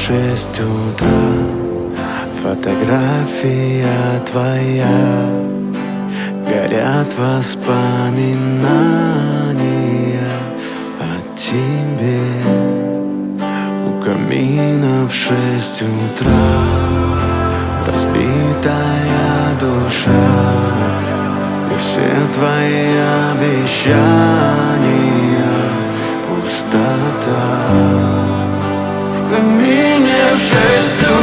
6 утра. Фотография твоя, горят воспоминания о тебе. У камина в 6 утра разбитая душа, и все твои обещания пустота. В камине в 6 утра